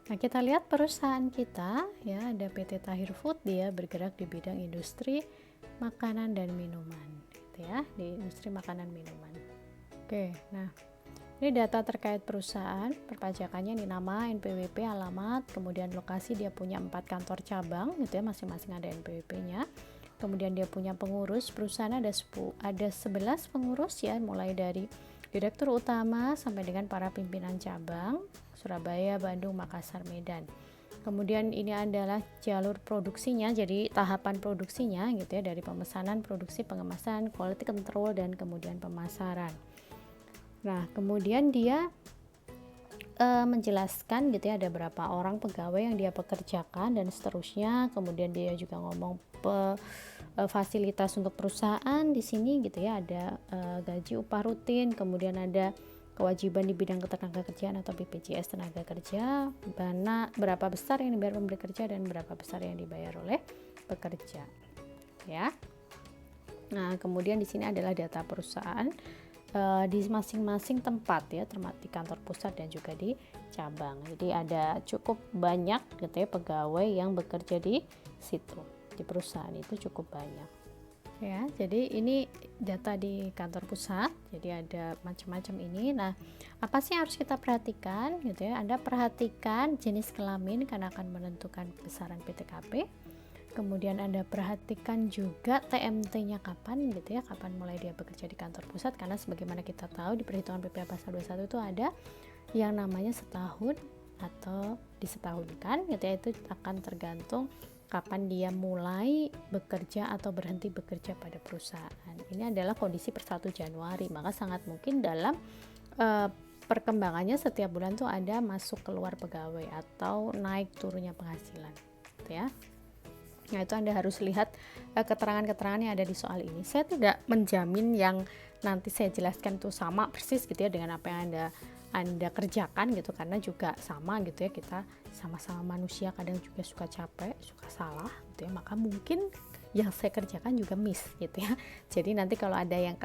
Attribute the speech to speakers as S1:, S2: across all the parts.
S1: Nah, kita lihat perusahaan kita ya, ada PT Tahir Food, dia bergerak di bidang industri makanan dan minuman gitu ya, di industri makanan minuman. Oke, nah ini data terkait perusahaan, perpajakannya, ini nama, NPWP, alamat, kemudian lokasi, dia punya 4 kantor cabang gitu ya, masing-masing ada NPWP-nya. Kemudian dia punya pengurus, perusahaan ada 11 pengurus ya, mulai dari direktur utama sampai dengan para pimpinan cabang, Surabaya, Bandung, Makassar, Medan. Kemudian ini adalah jalur produksinya, jadi tahapan produksinya gitu ya, dari pemesanan, produksi, pengemasan, quality control, dan kemudian pemasaran. Nah, kemudian dia menjelaskan gitu ya, ada berapa orang pegawai yang dia pekerjakan dan seterusnya. Kemudian dia juga ngomong fasilitas untuk perusahaan di sini gitu ya, ada gaji, upah rutin, kemudian ada kewajiban di bidang ketenagakerjaan atau BPJS tenaga kerja, dana berapa besar yang dibayar pemberi kerja dan berapa besar yang dibayar oleh pekerja ya. Nah, kemudian di sini adalah data perusahaan di masing-masing tempat ya, termasuk di kantor pusat dan juga di cabang. Jadi ada cukup banyak gitu ya pegawai yang bekerja di situ, di perusahaan itu cukup banyak ya. Jadi ini data di kantor pusat, jadi ada macam-macam ini. Nah, apa sih yang harus kita perhatikan gitu ya? Anda perhatikan jenis kelamin karena akan menentukan besaran PTKP. Kemudian Anda perhatikan juga TMT-nya kapan gitu ya, kapan mulai dia bekerja di kantor pusat, karena sebagaimana kita tahu di perhitungan PPh pasal 21 itu ada yang namanya setahun atau disetahunkan gitu ya, itu akan tergantung kapan dia mulai bekerja atau berhenti bekerja pada perusahaan. Ini adalah kondisi per 1 Januari, maka sangat mungkin dalam perkembangannya setiap bulan tuh ada masuk keluar pegawai atau naik turunnya penghasilan gitu ya. Nah, itu Anda harus lihat keterangan-keterangan yang ada di soal ini. Saya tidak menjamin yang nanti saya jelaskan itu sama persis gitu ya dengan apa yang Anda kerjakan gitu, karena juga sama gitu ya, kita sama-sama manusia, kadang juga suka capek, suka salah gitu ya, maka mungkin yang saya kerjakan juga miss gitu ya. Jadi nanti kalau ada yang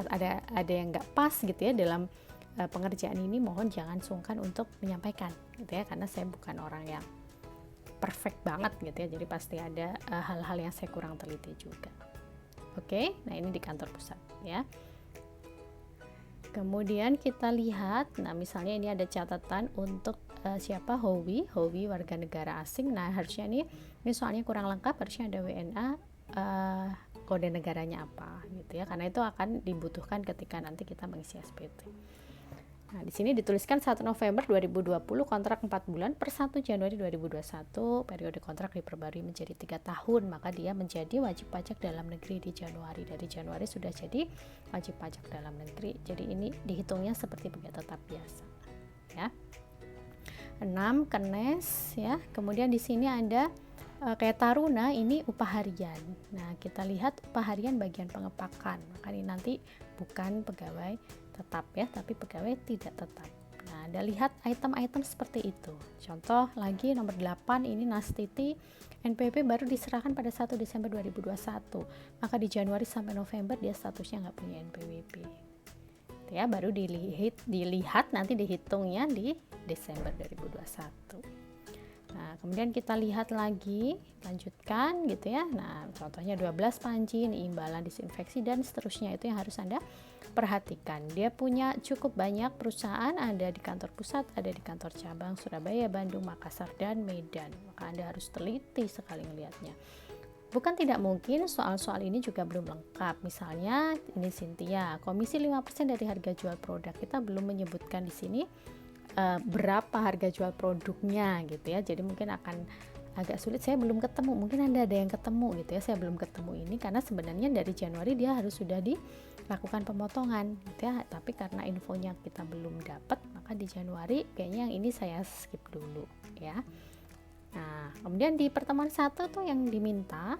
S1: nggak pas gitu ya dalam pengerjaan ini, mohon jangan sungkan untuk menyampaikan gitu ya, karena saya bukan orang yang perfect banget gitu ya, jadi pasti ada hal-hal yang saya kurang teliti juga. Oke, nah ini di kantor pusat ya. Kemudian kita lihat, nah misalnya ini ada catatan untuk siapa, Howie warga negara asing. Nah harusnya ini soalnya kurang lengkap, harusnya ada WNA, kode negaranya apa gitu ya, karena itu akan dibutuhkan ketika nanti kita mengisi SPT. Nah, di sini dituliskan 1 November 2020, kontrak 4 bulan per 1 Januari 2021, periode kontrak diperbarui menjadi 3 tahun, maka dia menjadi wajib pajak dalam negeri di Januari. Dari Januari sudah jadi wajib pajak dalam negeri. Jadi ini dihitungnya seperti pegawai tetap biasa. Ya. 6 kenes ya. Kemudian di sini ada kayak taruna, ini upah harian. Nah, kita lihat upah harian bagian pengepakan. Maka ini nanti bukan pegawai tetap ya, tapi pegawai tidak tetap. Nah, Anda lihat item-item seperti itu. Contoh lagi nomor 8, ini Nastiti, NPWP baru diserahkan pada 1 Desember 2021. Maka di Januari sampai November dia statusnya nggak punya NPWP. Ya, baru dilihat nanti dihitungnya di Desember 2021. Nah, kemudian kita lihat lagi, lanjutkan gitu ya. Nah, contohnya 12 panci, ini imbalan, disinfeksi dan seterusnya, itu yang harus Anda perhatikan. Dia punya cukup banyak perusahaan, ada di kantor pusat, ada di kantor cabang Surabaya, Bandung, Makassar, dan Medan. Maka Anda harus teliti sekali melihatnya. Bukan tidak mungkin soal-soal ini juga belum lengkap. Misalnya ini Cynthia, komisi 5% dari harga jual produk. Kita belum menyebutkan di sini berapa harga jual produknya gitu ya, jadi mungkin akan agak sulit. Saya belum ketemu, mungkin Anda ada yang ketemu gitu ya, saya belum ketemu ini karena sebenarnya dari Januari dia harus sudah dilakukan pemotongan gitu ya, tapi karena infonya kita belum dapat, maka di Januari kayaknya yang ini saya skip dulu ya. Nah, kemudian di pertemuan 1 tuh yang diminta,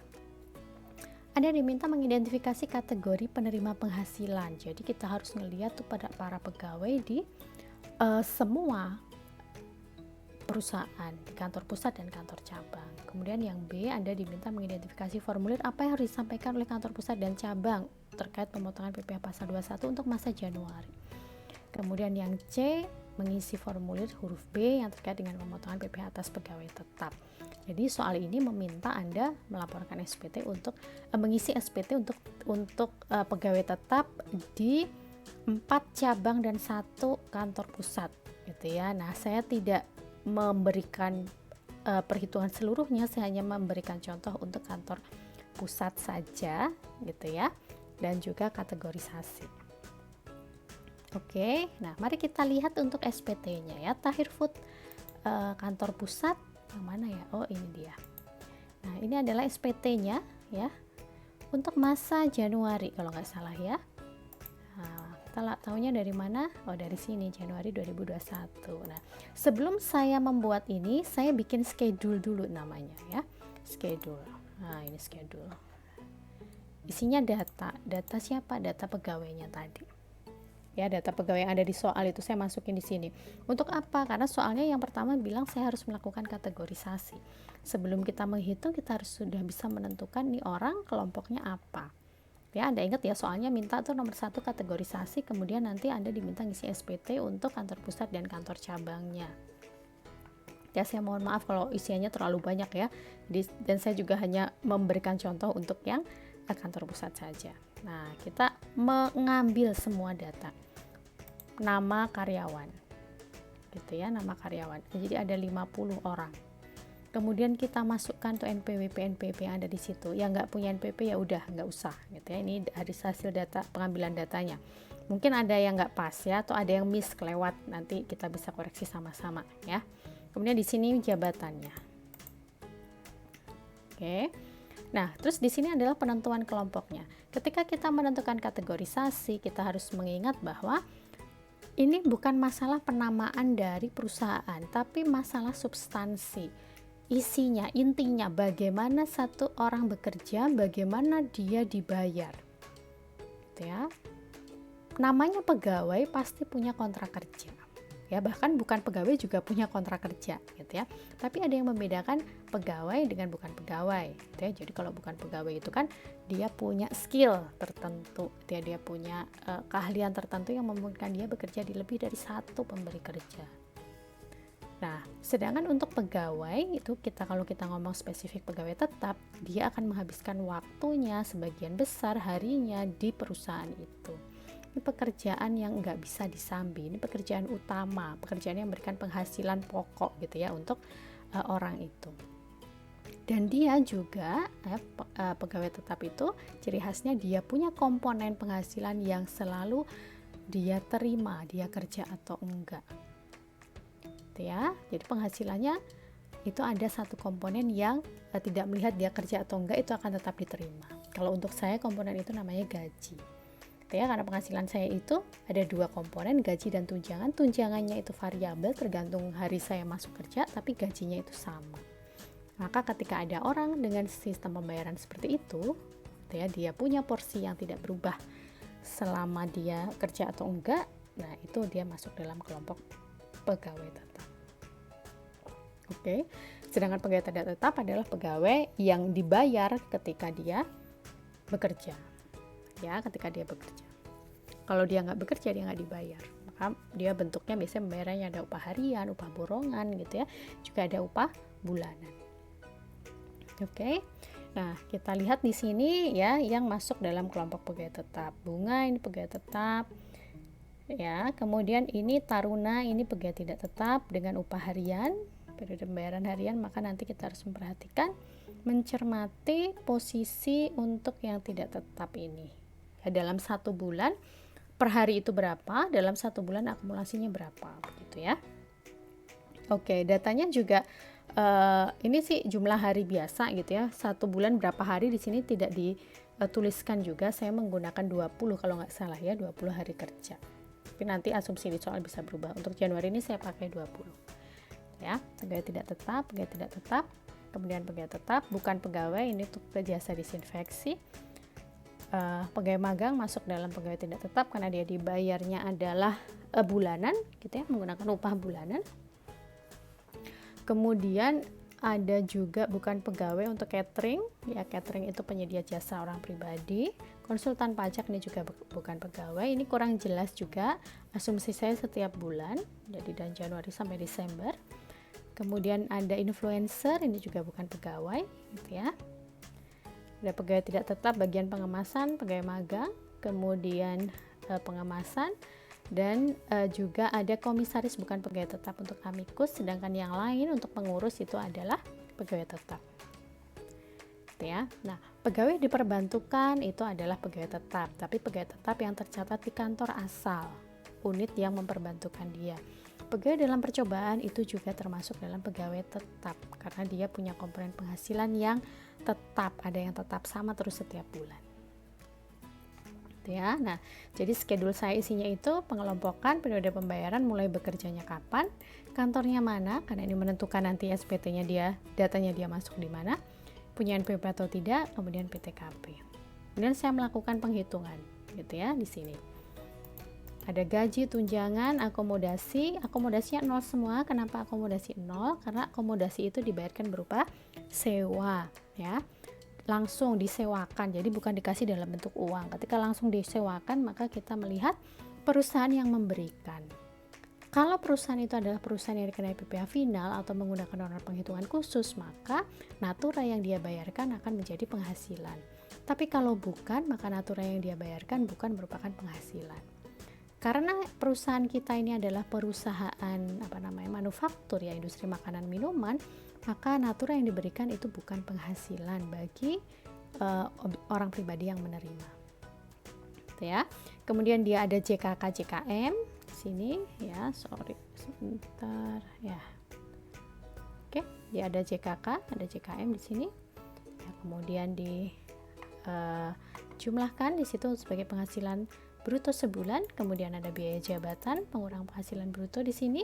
S1: ada diminta mengidentifikasi kategori penerima penghasilan. Jadi kita harus ngelihat tuh pada para pegawai di semua perusahaan, di kantor pusat dan kantor cabang. Kemudian yang B, Anda diminta mengidentifikasi formulir apa yang harus disampaikan oleh kantor pusat dan cabang terkait pemotongan PPh pasal 21 untuk masa Januari. Kemudian yang C, mengisi formulir huruf B yang terkait dengan pemotongan PPh atas pegawai tetap. Jadi soal ini meminta Anda melaporkan SPT untuk mengisi SPT untuk pegawai tetap di 4 cabang dan 1 kantor pusat gitu ya. Nah, saya tidak memberikan perhitungan seluruhnya, saya hanya memberikan contoh untuk kantor pusat saja gitu ya, dan juga kategorisasi. Oke, nah mari kita lihat untuk SPT-nya ya. Tahir Food kantor pusat yang mana ya? Oh, ini dia. Nah, ini adalah SPT-nya ya. Untuk masa Januari kalau nggak salah ya. Nah, kita tahunya dari mana? Oh, dari sini, Januari 2021. Nah, sebelum saya membuat ini, saya bikin schedule dulu namanya ya. Schedule. Nah, ini schedule. Isinya data siapa? Data pegawainya tadi. Ya, data pegawai yang ada di soal itu saya masukin di sini. Untuk apa? Karena soalnya yang pertama bilang saya harus melakukan kategorisasi. Sebelum kita menghitung, kita harus sudah bisa menentukan nih orang kelompoknya apa. Ya, Anda ingat ya, soalnya minta tuh nomor 1 kategorisasi, kemudian nanti Anda diminta ngisi SPT untuk kantor pusat dan kantor cabangnya. Ya, saya mohon maaf kalau isiannya terlalu banyak ya. Dan saya juga hanya memberikan contoh untuk yang kantor pusat saja. Nah, kita mengambil semua data. Nama karyawan. Gitu ya, nama karyawan. Jadi ada 50 orang. Kemudian kita masukkan tuh NPWP yang ada di situ. Yang nggak punya NPP ya udah nggak usah gitu ya. Ini dari hasil data pengambilan datanya. Mungkin ada yang nggak pas ya, atau ada yang miss kelewat. Nanti kita bisa koreksi sama-sama ya. Kemudian di sini jabatannya. Oke. Nah, terus di sini adalah penentuan kelompoknya. Ketika kita menentukan kategorisasi, kita harus mengingat bahwa ini bukan masalah penamaan dari perusahaan, tapi masalah substansi. Isinya, intinya bagaimana satu orang bekerja, bagaimana dia dibayar. Gitu ya. Namanya pegawai pasti punya kontrak kerja. Ya, bahkan bukan pegawai juga punya kontrak kerja gitu ya. Tapi ada yang membedakan pegawai dengan bukan pegawai gitu ya. Jadi kalau bukan pegawai itu kan dia punya skill tertentu, dia punya keahlian tertentu yang memungkinkan dia bekerja di lebih dari satu pemberi kerja. Nah, sedangkan untuk pegawai itu kalau kita ngomong spesifik pegawai tetap, dia akan menghabiskan waktunya sebagian besar harinya di perusahaan itu. Ini pekerjaan yang nggak bisa disambi, ini pekerjaan utama, pekerjaan yang memberikan penghasilan pokok gitu ya untuk orang itu. Dan dia juga pegawai tetap itu ciri khasnya dia punya komponen penghasilan yang selalu dia terima, dia kerja atau enggak gitu ya. Jadi penghasilannya itu ada satu komponen yang tidak melihat dia kerja atau enggak, itu akan tetap diterima. Kalau untuk saya komponen itu namanya gaji ya, karena penghasilan saya itu ada 2 komponen, gaji dan tunjangan. Tunjangannya itu variabel tergantung hari saya masuk kerja, tapi gajinya itu sama. Maka ketika ada orang dengan sistem pembayaran seperti itu ya, dia punya porsi yang tidak berubah selama dia kerja atau enggak, nah itu dia masuk dalam kelompok pegawai tetap. Oke. Sedangkan pegawai tidak tetap adalah pegawai yang dibayar ketika dia bekerja. Ya, ketika dia bekerja. Kalau dia nggak bekerja, dia nggak dibayar. Maka dia bentuknya biasanya pembayarannya ada upah harian, upah borongan gitu ya. Juga ada upah bulanan. Oke. Nah, kita lihat di sini ya yang masuk dalam kelompok pegawai tetap. Bunga ini pegawai tetap. Ya, kemudian ini taruna, ini pegawai tidak tetap dengan upah harian, periode pembayaran harian, maka nanti kita harus memperhatikan, mencermati posisi untuk yang tidak tetap ini. Ya, dalam 1 bulan per hari itu berapa, dalam 1 bulan akumulasinya berapa begitu ya. Oke, datanya juga ini sih jumlah hari biasa gitu ya. 1 bulan berapa hari di sini tidak dituliskan juga, saya menggunakan 20 kalau nggak salah ya, 20 hari kerja. Tapi nanti asumsi di soal bisa berubah. Untuk Januari ini saya pakai 20 ya. Pegawai tidak tetap, kemudian pegawai tetap bukan pegawai, ini untuk jasa disinfeksi. Pegawai magang masuk dalam pegawai tidak tetap karena dia dibayarnya adalah bulanan gitu ya, menggunakan upah bulanan. Kemudian ada juga bukan pegawai untuk catering, ya catering itu penyedia jasa orang pribadi. Konsultan pajak ini juga bukan pegawai, ini kurang jelas juga, asumsi saya setiap bulan, jadi dari Januari sampai Desember. Kemudian ada influencer, ini juga bukan pegawai, gitu ya. Ada pegawai tidak tetap bagian pengemasan, pegawai magang, kemudian pengemasan, dan juga ada komisaris bukan pegawai tetap untuk amikus, sedangkan yang lain untuk pengurus itu adalah pegawai tetap. Ya. Nah, pegawai diperbantukan itu adalah pegawai tetap, tapi pegawai tetap yang tercatat di kantor asal, unit yang memperbantukan dia. Pegawai dalam percobaan itu juga termasuk dalam pegawai tetap, karena dia punya komponen penghasilan yang tetap, ada yang tetap sama terus setiap bulan. Ya, nah, jadi schedule saya isinya itu pengelompokan periode pembayaran mulai bekerjanya kapan, kantornya mana, karena ini menentukan nanti SPT-nya dia, datanya dia masuk di mana, punya NPWP atau tidak, kemudian PTKP. Kemudian saya melakukan penghitungan, gitu ya, di sini. Ada gaji, tunjangan, akomodasinya 0 semua. Kenapa akomodasi 0? Karena akomodasi itu dibayarkan berupa sewa, ya. Langsung disewakan, jadi bukan dikasih dalam bentuk uang. Ketika langsung disewakan, maka kita melihat perusahaan yang memberikan. Kalau perusahaan itu adalah perusahaan yang dikenai PPh final atau menggunakan norma penghitungan khusus, maka natura yang dia bayarkan akan menjadi penghasilan. Tapi kalau bukan, maka natura yang dia bayarkan bukan merupakan penghasilan. Karena perusahaan kita ini adalah perusahaan manufaktur, ya, industri makanan minuman, maka natura yang diberikan itu bukan penghasilan bagi orang pribadi yang menerima. Gitu ya. Kemudian dia ada JKK JKM di sini, ya, sebentar, ya. Oke, dia ada JKK, ada JKM di sini. Ya, kemudian jumlahkan di situ sebagai penghasilan bruto sebulan, kemudian ada biaya jabatan, pengurang penghasilan bruto di sini.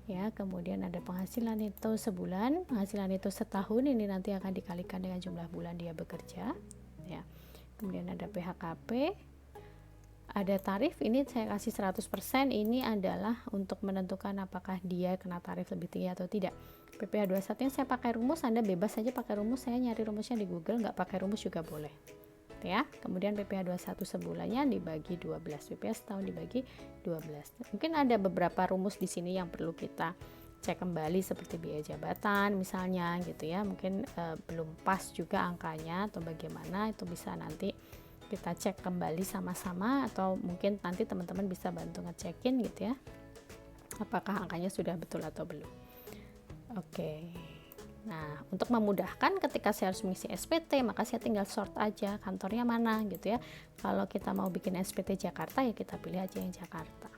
S1: Ya, kemudian ada penghasilan itu sebulan, penghasilan itu setahun, ini nanti akan dikalikan dengan jumlah bulan dia bekerja, ya. Kemudian ada PHKP, ada tarif, ini saya kasih 100%, ini adalah untuk menentukan apakah dia kena tarif lebih tinggi atau tidak. PPh 21 yang saya pakai rumus, Anda bebas saja pakai rumus, saya nyari rumusnya di Google, nggak pakai rumus juga boleh. Ya, kemudian PPh 21 sebulannya dibagi 12, PPh setahun dibagi 12. Mungkin ada beberapa rumus di sini yang perlu kita cek kembali seperti biaya jabatan misalnya, gitu ya. Mungkin belum pas juga angkanya atau bagaimana, itu bisa nanti kita cek kembali sama-sama, atau mungkin nanti teman-teman bisa bantu ngecekin, gitu ya, apakah angkanya sudah betul atau belum. Oke. Nah, untuk memudahkan ketika saya harus mengisi SPT, maka saya tinggal sort aja kantornya mana, gitu ya. Kalau kita mau bikin SPT Jakarta, ya kita pilih aja yang Jakarta,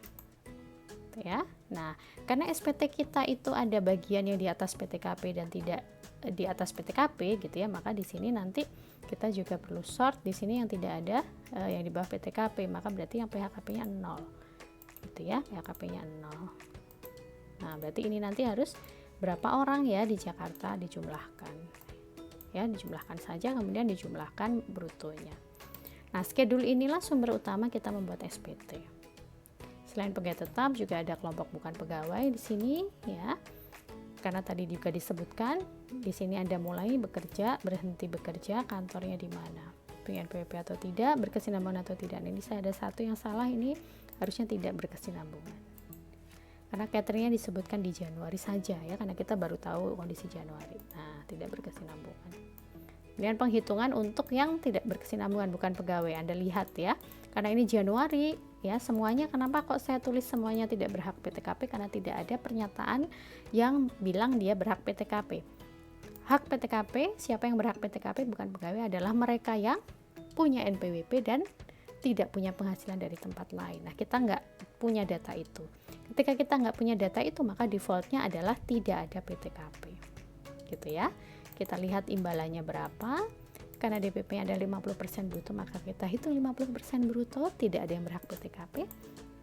S1: gitu ya. Nah, karena SPT kita itu ada bagian yang di atas PTKP dan tidak di atas PTKP, gitu ya, maka di sini nanti kita juga perlu sort di sini yang tidak ada yang di bawah PTKP, maka berarti yang PHKP-nya 0, gitu ya, PHKP-nya 0. Nah, berarti ini nanti harus berapa orang ya di Jakarta, dijumlahkan, ya, dijumlahkan saja, kemudian dijumlahkan brutonya. Nah, schedule inilah sumber utama kita membuat SPT. Selain pegawai tetap, juga ada kelompok bukan pegawai di sini, ya, karena tadi juga disebutkan di sini ada mulai bekerja, berhenti bekerja, kantornya di mana, punya NPWP atau tidak, berkesinambungan atau tidak. Ini saya ada satu yang salah, ini harusnya tidak berkesinambungan. Karena cateringnya disebutkan di Januari saja, ya, karena kita baru tahu kondisi Januari. Nah, tidak berkesinambungan. Kemudian penghitungan untuk yang tidak berkesinambungan bukan pegawai, Anda lihat ya, karena ini Januari, ya, semuanya. Kenapa kok saya tulis semuanya tidak berhak PTKP? Karena tidak ada pernyataan yang bilang dia berhak PTKP. Hak PTKP, siapa yang berhak PTKP bukan pegawai adalah mereka yang punya NPWP dan tidak punya penghasilan dari tempat lain. Nah, kita nggak punya data itu. Ketika kita nggak punya data itu, maka defaultnya adalah tidak ada PTKP, gitu ya. Kita lihat imbalannya berapa. Karena DPP-nya ada 50% bruto, maka kita hitung 50% bruto, tidak ada yang berhak PTKP.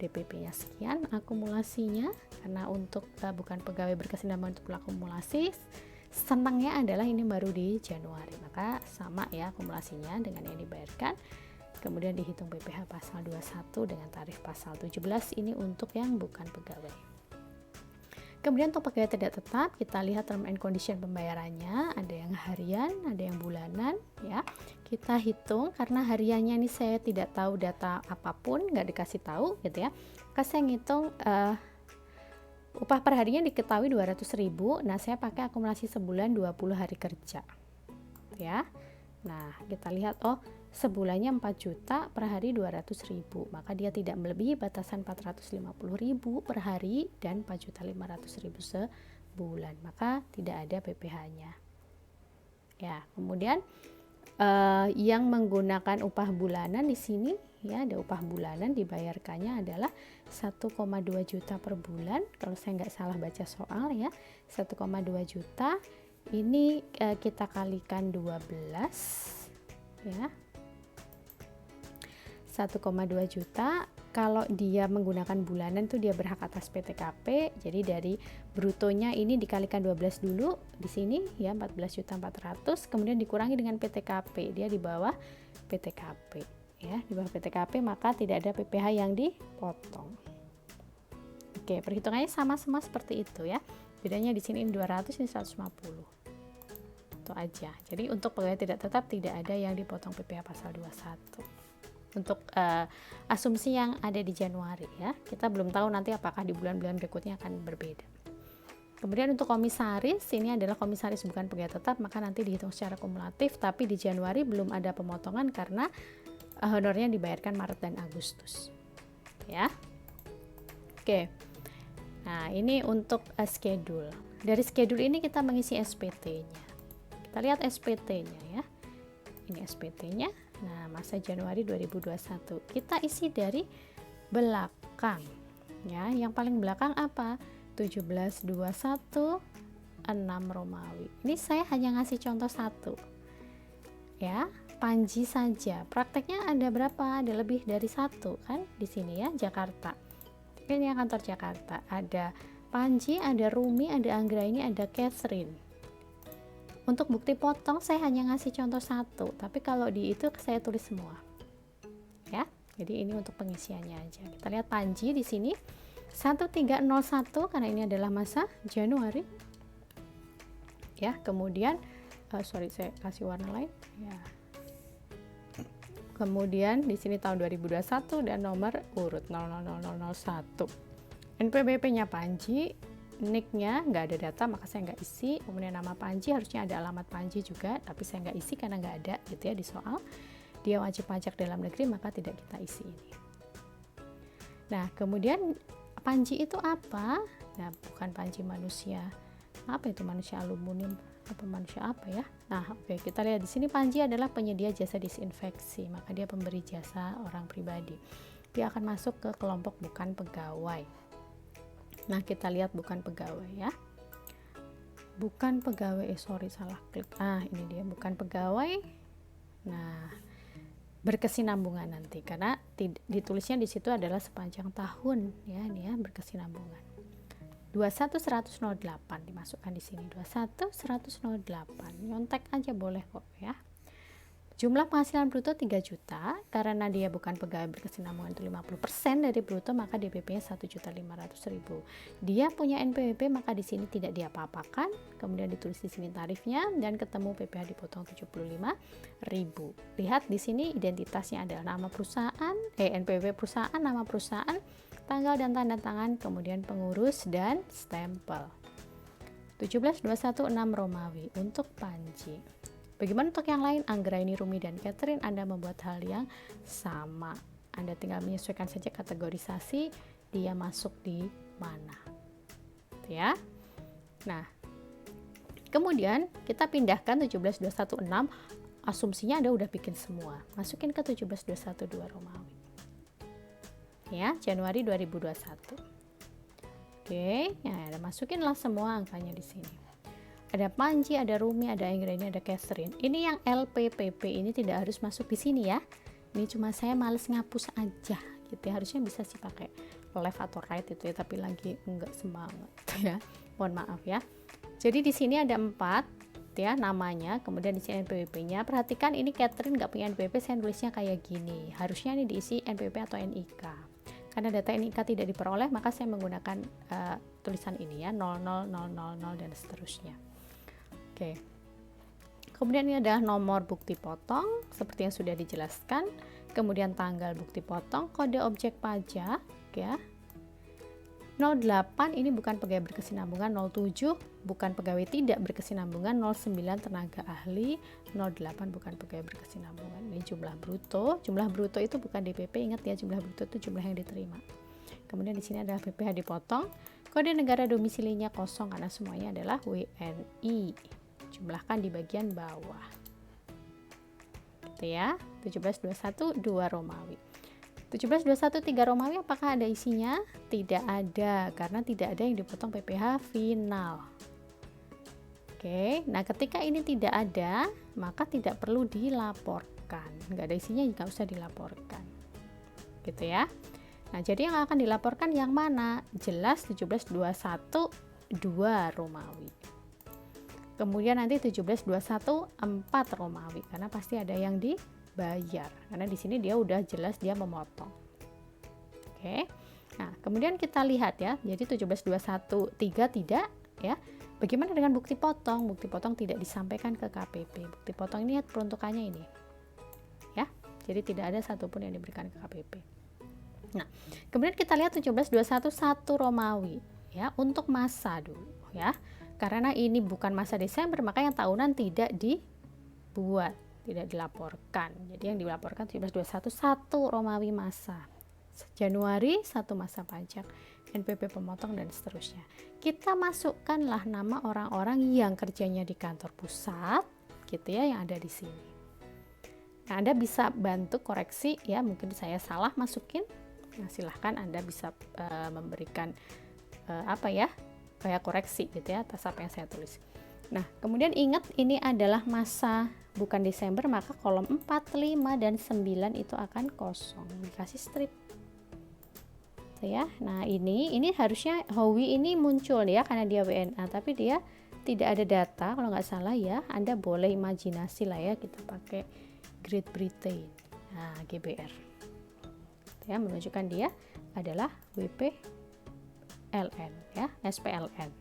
S1: DPP-nya sekian, akumulasinya karena untuk bukan pegawai berkesinambungan untuk akumulasi. Senangnya adalah ini baru di Januari, maka sama ya akumulasinya dengan yang dibayarkan. Kemudian dihitung PPh pasal 21 dengan tarif pasal 17, ini untuk yang bukan pegawai. Kemudian untuk pegawai tidak tetap, kita lihat term and condition pembayarannya, ada yang harian, ada yang bulanan, ya. Kita hitung karena hariannya ini saya tidak tahu data apapun, nggak dikasih tahu gitu ya. Maka saya ngitung upah per harinya diketahui 200.000. Nah, saya pakai akumulasi sebulan 20 hari kerja. Ya. Nah, kita lihat sebulannya 4 juta per hari 200.000, maka dia tidak melebihi batasan 450.000 per hari dan 4.500.000 sebulan, maka tidak ada PPh-nya. Ya, kemudian yang menggunakan upah bulanan di sini ya, ada upah bulanan dibayarkannya adalah 1,2 juta per bulan. Kalau saya nggak salah baca soal ya, 1,2 juta ini kita kalikan 12 ya. 1,2 juta, kalau dia menggunakan bulanan tuh dia berhak atas PTKP. Jadi dari brutonya ini dikalikan 12 dulu di sini ya, 14.400.000, kemudian dikurangi dengan PTKP, dia di bawah PTKP ya, di bawah PTKP, maka tidak ada PPh yang dipotong. Oke, perhitungannya sama semua seperti itu ya. Bedanya di sini 200, ini 150. Itu aja. Jadi untuk pegawai tidak tetap tidak ada yang dipotong PPh pasal 21. Untuk asumsi yang ada di Januari ya, kita belum tahu nanti apakah di bulan-bulan berikutnya akan berbeda. Kemudian untuk komisaris, ini adalah komisaris bukan pegawai tetap, maka nanti dihitung secara kumulatif, tapi di Januari belum ada pemotongan karena honornya dibayarkan Maret dan Agustus ya. Oke, nah ini untuk schedule. Dari schedule ini kita mengisi SPT-nya. Kita lihat SPT-nya ya, ini SPT-nya. Nah, masa Januari 2021 kita isi dari belakang ya. Yang paling belakang apa? 1721 6 Romawi. Ini saya hanya ngasih contoh satu ya, Panji saja. Prakteknya ada berapa? Ada lebih dari satu kan di sini ya, Jakarta. Ini kantor Jakarta. Ada Panji, ada Rumi, ada Anggraini, ada Catherine. Untuk bukti potong saya hanya ngasih contoh satu, tapi kalau di itu saya tulis semua. Ya. Jadi ini untuk pengisiannya aja. Kita lihat Panji di sini 1301 karena ini adalah masa Januari. Ya, kemudian saya kasih warna lain ya. Kemudian di sini tahun 2021 dan nomor urut 000001. NPWP-nya Panji, NIK-nya nggak ada data maka saya nggak isi. Kemudian nama Panji harusnya ada alamat Panji juga, tapi saya nggak isi karena nggak ada gitu ya di soal. Dia wajib pajak dalam negeri maka tidak kita isi ini. Nah, kemudian Panji itu apa? Nah, bukan Panji manusia. Apa itu manusia aluminium? Apa manusia apa ya? Nah, oke, kita lihat di sini Panji adalah penyedia jasa disinfeksi, maka dia pemberi jasa orang pribadi. Dia akan masuk ke kelompok bukan pegawai. Nah, kita lihat bukan pegawai ya. Bukan pegawai, salah klik. Ini dia bukan pegawai. Nah, berkesinambungan nanti karena ditulisnya di situ adalah sepanjang tahun ya, ini ya berkesinambungan. 21.108 dimasukkan di sini. 21.108. Nyontek aja boleh kok ya. Jumlah penghasilan bruto 3 juta, karena dia bukan pegawai berkesinambungan itu 50% dari bruto, maka DPP-nya 1.500.000. Dia punya NPWP, maka di sini tidak diapa-apakan. Kemudian ditulis di sini tarifnya dan ketemu PPh dipotong 75.000. Lihat di sini identitasnya adalah nama perusahaan, NPWP perusahaan, nama perusahaan, tanggal dan tanda tangan, kemudian pengurus dan stempel. 17.216 Romawi untuk Panji. Bagaimana untuk yang lain? Anggraini, Rumi, dan Catherine, Anda membuat hal yang sama. Anda tinggal menyesuaikan saja kategorisasi dia masuk di mana. Ya. Nah, kemudian kita pindahkan 17.216, asumsinya Anda udah bikin semua. Masukin ke 17.212 Romawi. Ya, Januari 2021. Oke, ya, Anda masukinlah semua angkanya di sini. Ada Panji, ada Rumi, ada Anggraini, ada Catherine. Ini yang LPPP ini tidak harus masuk di sini ya. Ini cuma saya males ngapus aja gitu ya. Harusnya bisa sih pakai left atau right itu ya, tapi lagi enggak semangat ya. Mohon maaf ya. Jadi di sini ada 4 ya namanya, kemudian di sini NPWP-nya. Perhatikan ini Catherine nggak punya NPWP, saya tulisnya kayak gini. Harusnya ini diisi NPWP atau NIK. Karena data NIK tidak diperoleh, maka saya menggunakan tulisan ini ya, 000000 dan seterusnya. Oke. Kemudian ini adalah nomor bukti potong seperti yang sudah dijelaskan. Kemudian tanggal bukti potong, kode objek pajak ya. 08 ini bukan pegawai berkesinambungan, 07 bukan pegawai tidak berkesinambungan, 09 tenaga ahli, 08 bukan pegawai berkesinambungan. Ini jumlah bruto. Jumlah bruto itu bukan DPP, ingat ya, jumlah bruto itu jumlah yang diterima. Kemudian di sini adalah PPh dipotong. Kode negara domisilinya kosong karena semuanya adalah WNI. Jumlahkan di bagian bawah. Gitu ya. 1721 2 Romawi. 1721 3 Romawi apakah ada isinya? Tidak ada, karena tidak ada yang dipotong PPh final. Oke, nah ketika ini tidak ada, maka tidak perlu dilaporkan. Nggak ada isinya, nggak usah dilaporkan. Gitu ya. Nah, jadi yang akan dilaporkan yang mana? Jelas 1721 2 Romawi. Kemudian nanti 1721 4 Romawi, karena pasti ada yang dibayar. Karena di sini dia udah jelas dia memotong. Oke. Nah, kemudian kita lihat ya. Jadi 1721 3 tidak ya. Bagaimana dengan bukti potong? Bukti potong tidak disampaikan ke KPP. Bukti potong ini peruntukannya ini. Ya. Jadi tidak ada satupun yang diberikan ke KPP. Nah, kemudian kita lihat 1721 1 Romawi ya, untuk masa dulu ya. Karena ini bukan masa Desember, maka yang tahunan tidak dibuat, tidak dilaporkan. Jadi yang dilaporkan 1721 1 Romawi masa. Januari 1 masa pajak, NPP pemotong dan seterusnya. Kita masukkanlah nama orang-orang yang kerjanya di kantor pusat gitu ya, yang ada di sini. Nah, Anda bisa bantu koreksi ya, mungkin saya salah masukin. Nah, silahkan Anda bisa memberikan kayak koreksi gitu ya atas apa yang saya tulis. Nah, kemudian ingat ini adalah masa bukan Desember, maka kolom 4, 5 dan 9 itu akan kosong, dikasih strip. Ya. Nah, ini harusnya Howi ini muncul ya karena dia WNA, tapi dia tidak ada data kalau nggak salah ya. Anda boleh imajinasi lah ya, kita pakai Great Britain. Nah, GBR. Ya, menunjukkan dia adalah WPLN ya, SPLN.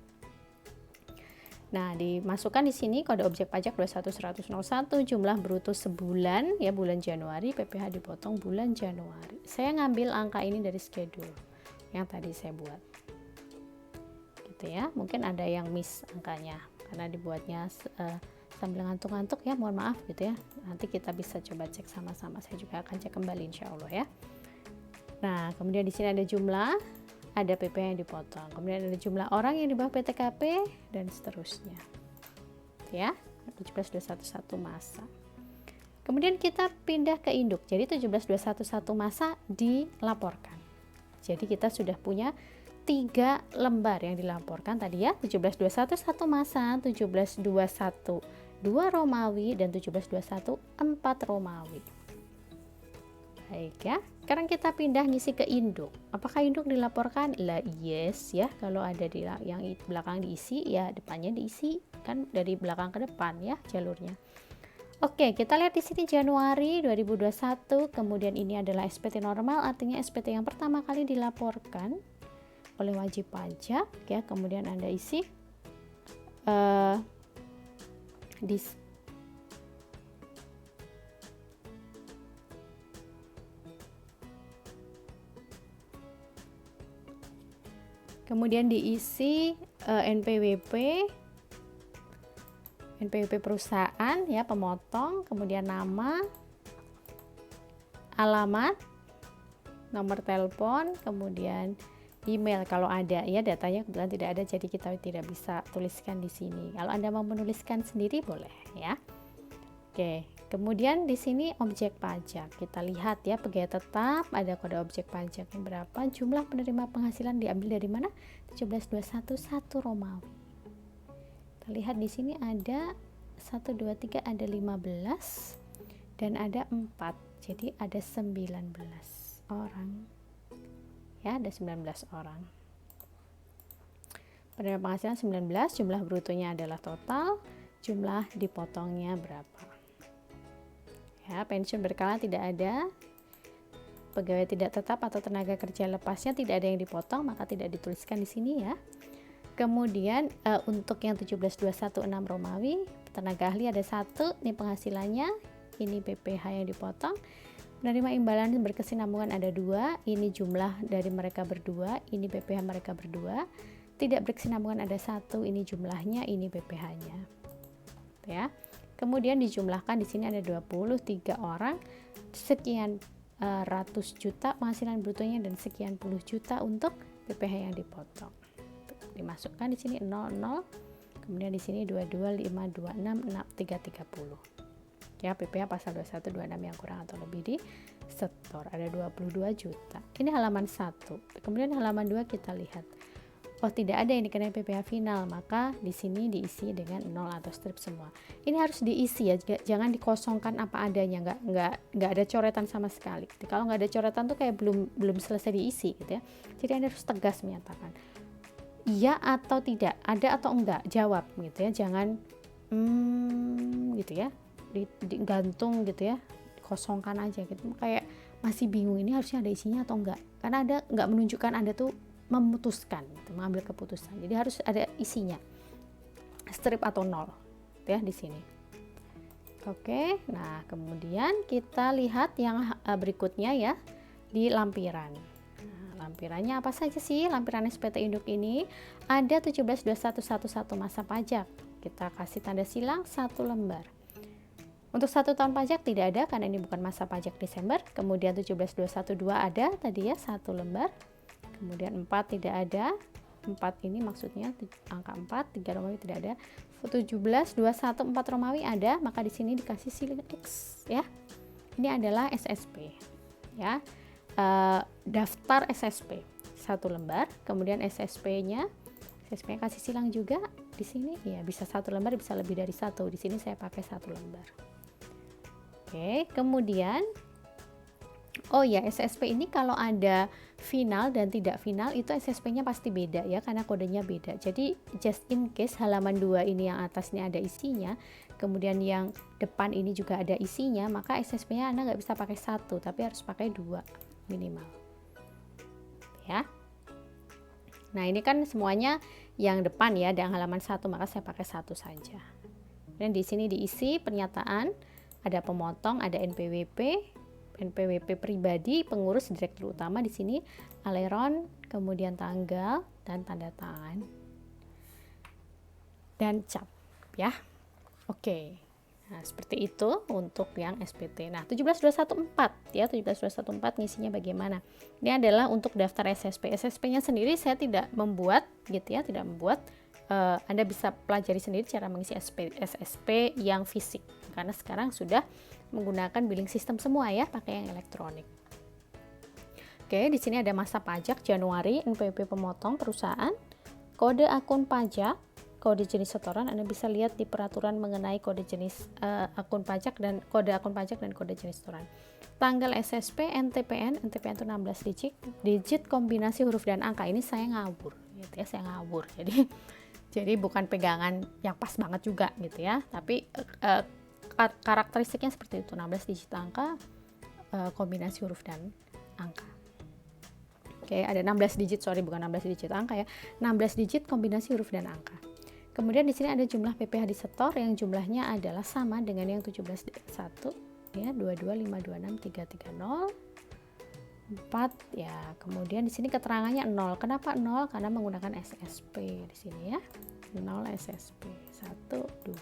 S1: Nah, dimasukkan di sini kode objek pajak 21101, jumlah bruto sebulan ya, bulan Januari, PPh dipotong bulan Januari. Saya ngambil angka ini dari schedule yang tadi saya buat. Gitu ya. Mungkin ada yang miss angkanya karena dibuatnya sambil ngantuk-ngantuk ya, mohon maaf gitu ya. Nanti kita bisa coba cek sama-sama. Saya juga akan cek kembali insya Allah ya. Nah, kemudian di sini ada jumlah, ada PP yang dipotong, kemudian ada jumlah orang yang di bawah PTKP dan seterusnya. Ya, 17211 masa. Kemudian kita pindah ke induk. Jadi 17211 masa dilaporkan. Jadi kita sudah punya 3 lembar yang dilaporkan tadi ya, 17211 masa, 17212 Romawi dan 17214 Romawi. Baik ya. Sekarang kita pindah ngisi ke induk. Apakah induk dilaporkan? Lah yes ya. Kalau ada di yang belakang diisi ya depannya diisi, kan dari belakang ke depan ya jalurnya. Oke, kita lihat di sini Januari 2021. Kemudian ini adalah SPT normal, artinya SPT yang pertama kali dilaporkan oleh wajib pajak ya. Kemudian Anda isi kemudian diisi NPWP perusahaan ya, pemotong, kemudian nama, alamat, nomor telepon, kemudian email kalau ada ya. Datanya kebetulan tidak ada, jadi kita tidak bisa tuliskan di sini. Kalau Anda mau menuliskan sendiri boleh ya. Oke, kemudian di sini objek pajak. Kita lihat ya, pegawai tetap ada kode objek pajaknya berapa, jumlah penerima penghasilan diambil dari mana? 17211 Romawi. Kita lihat di sini ada 1 2 3 ada 15 dan ada 4. Jadi ada 19 orang. Ya, ada 19 orang. Penerima penghasilan 19, jumlah brutonya adalah total, jumlah dipotongnya berapa. Ya, pensiun berkala tidak ada. pegawai tidak tetap atau tenaga kerja lepasnya tidak ada yang dipotong, maka tidak dituliskan di sini ya. Kemudian untuk yang 17.216 Romawi, tenaga ahli ada 1, ini penghasilannya, ini PPh yang dipotong. Penerima imbalan berkesinambungan ada 2, ini jumlah dari mereka berdua, ini PPh mereka berdua. Tidak berkesinambungan ada 1, ini jumlahnya, ini PPh-nya. Ya. Kemudian dijumlahkan di sini ada 23 orang, sekian ratus juta penghasilan brutonya dan sekian puluh juta untuk PPh yang dipotong. Dimasukkan di sini 00, kemudian di sini 22, 5, 26, 6, 3, 30. Ya, PPh pasal 21, 26 yang kurang atau lebih di setor ada 22 juta. Ini halaman 1. Kemudian halaman 2 kita lihat. Oh, tidak ada yang dikenai PPh final, maka di sini diisi dengan 0 atau strip semua. Ini harus diisi ya, jangan dikosongkan apa adanya, nggak ada coretan sama sekali. Kalau nggak ada coretan tuh kayak belum selesai diisi gitu ya. Jadi Anda harus tegas menyatakan iya atau tidak, ada atau enggak, jawab gitu ya. Jangan gitu ya, digantung gitu ya, kosongkan aja gitu. Kayak masih bingung ini harusnya ada isinya atau enggak. Karena Anda nggak menunjukkan Anda tuh memutuskan, gitu, mengambil keputusan. Jadi harus ada isinya, strip atau nol, ya di sini. Oke, nah kemudian kita lihat yang berikutnya ya di lampiran. Nah, lampirannya apa saja sih? Lampiran SPT Induk ini ada 17.2111 masa pajak. Kita kasih tanda silang 1 lembar. Untuk 1 tahun pajak tidak ada karena ini bukan masa pajak Desember. Kemudian 17.212 ada tadi ya 1 lembar. Kemudian 4 tidak ada. 4 ini maksudnya angka 4, 3 Romawi tidak ada. 17.214 Romawi ada, maka di sini dikasih siling X ya. Ini adalah SSP ya. Daftar SSP 1 lembar, kemudian SSP-nya kasih silang juga di sini ya, bisa 1 lembar, bisa lebih dari 1. Di sini saya pakai 1 lembar. Oke, kemudian oh ya, SSP ini kalau ada final dan tidak final itu SSP-nya pasti beda ya, karena kodenya beda. Jadi just in case halaman 2 ini yang atasnya ada isinya, kemudian yang depan ini juga ada isinya, maka SSP-nya Anda nggak bisa pakai 1, tapi harus pakai 2 minimal. Ya. Nah, ini kan semuanya yang depan ya, dan halaman 1, maka saya pakai 1 saja. Dan di sini diisi pernyataan, ada pemotong, ada NPWP pribadi, pengurus, direktur utama di sini, aleron, kemudian tanggal dan tanda tangan dan cap ya. Oke. Nah, seperti itu untuk yang SPT. Nah, 17.214 ya, 17.214 ngisinya bagaimana? Ini adalah untuk daftar SSP. SSP-nya sendiri saya tidak membuat gitu ya, tidak membuat. Anda bisa pelajari sendiri cara mengisi SSP yang fisik karena sekarang sudah menggunakan billing system semua ya, pakai yang elektronik. Oke, di sini ada masa pajak Januari, NPWP pemotong perusahaan, kode akun pajak, kode jenis setoran. Anda bisa lihat di peraturan mengenai kode jenis akun pajak dan kode akun pajak dan kode jenis setoran. Tanggal SSP, NTPN itu 16 digit kombinasi huruf dan angka. Ini saya ngawur gitu ya, saya ngawur. Jadi bukan pegangan yang pas banget juga gitu ya, tapi karakteristiknya seperti itu, 16 digit angka, kombinasi huruf dan angka. Oke, ada 16 digit, bukan 16 digit angka ya, 16 digit kombinasi huruf dan angka. Kemudian di sini ada jumlah PPh di setor yang jumlahnya adalah sama dengan yang 17.1 ya, 22526330 4 ya. Kemudian di sini keterangannya 0. Kenapa 0? Karena menggunakan SSP di sini ya. 0 SSP 1 2.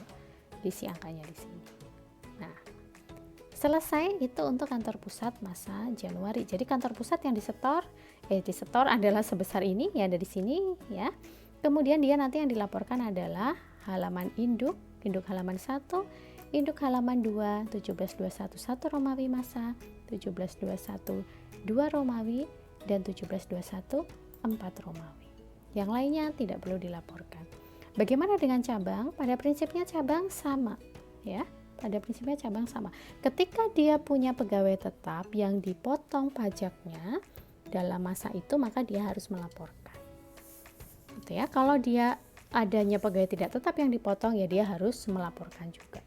S1: Diisi angkanya di sini. Nah, selesai itu untuk kantor pusat masa Januari. Jadi kantor pusat yang disetor adalah sebesar ini ya, ada di sini ya. Kemudian dia nanti yang dilaporkan adalah halaman induk halaman 1, induk halaman 2, 17.211 Romawi masa, 17.212 Romawi, dan 17.214 Romawi. Yang lainnya tidak perlu dilaporkan. Bagaimana dengan cabang? Pada prinsipnya cabang sama ya. Pada prinsipnya cabang sama. Ketika dia punya pegawai tetap yang dipotong pajaknya dalam masa itu, maka dia harus melaporkan. Gitu ya. Kalau dia adanya pegawai tidak tetap yang dipotong, ya dia harus melaporkan juga.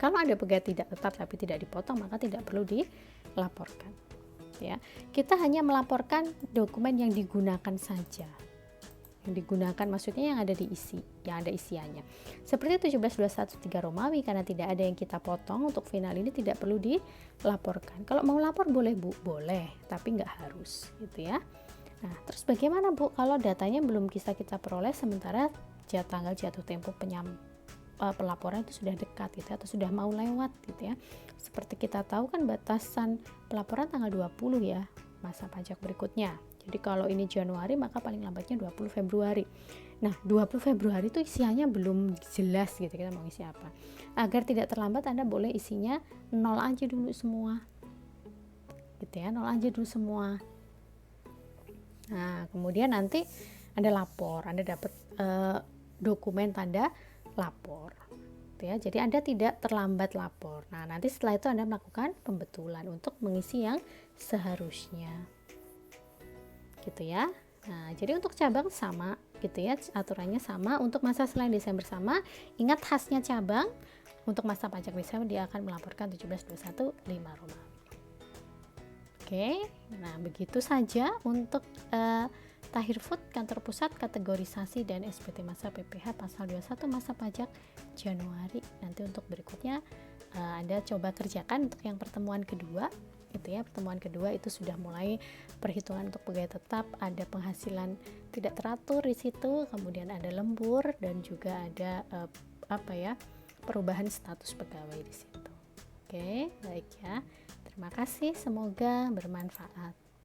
S1: Kalau ada pegawai tidak tetap tapi tidak dipotong, maka tidak perlu dilaporkan. ya. Kita hanya melaporkan dokumen yang digunakan saja. Yang digunakan maksudnya yang ada diisi, yang ada isiannya. Seperti 17.213 Romawi, karena tidak ada yang kita potong, untuk final ini tidak perlu dilaporkan. Kalau mau lapor boleh Bu, boleh, tapi nggak harus gitu ya. Nah, terus bagaimana Bu kalau datanya belum bisa kita peroleh sementara tanggal jatuh tempo pelaporan itu sudah dekat gitu atau sudah mau lewat gitu ya. Seperti kita tahu kan batasan pelaporan tanggal 20 ya, masa pajak berikutnya. Jadi kalau ini Januari maka paling lambatnya 20 Februari. Nah, 20 Februari itu isiannya belum jelas gitu, kita mau isi apa. Agar tidak terlambat Anda boleh isinya nol aja dulu semua. Gitu ya, nol aja dulu semua. Nah, kemudian nanti Anda lapor, Anda dapat dokumen tanda lapor. Gitu ya. Jadi Anda tidak terlambat lapor. Nah, nanti setelah itu Anda melakukan pembetulan untuk mengisi yang seharusnya. Gitu ya. Nah, jadi untuk cabang sama gitu ya, aturannya sama. Untuk masa selain Desember sama. Ingat khasnya cabang, untuk masa pajak Desember dia akan melaporkan 17.215 Romawi. Oke, nah begitu saja untuk Tahir Food Kantor Pusat Kategorisasi dan SPT Masa PPH pasal 21 masa pajak Januari. Nanti untuk berikutnya Anda coba kerjakan untuk yang pertemuan kedua gitu ya. Pertemuan kedua itu sudah mulai perhitungan untuk pegawai tetap, ada penghasilan tidak teratur di situ, kemudian ada lembur dan juga ada perubahan status pegawai di situ. Oke, baik ya. Terima kasih, semoga bermanfaat.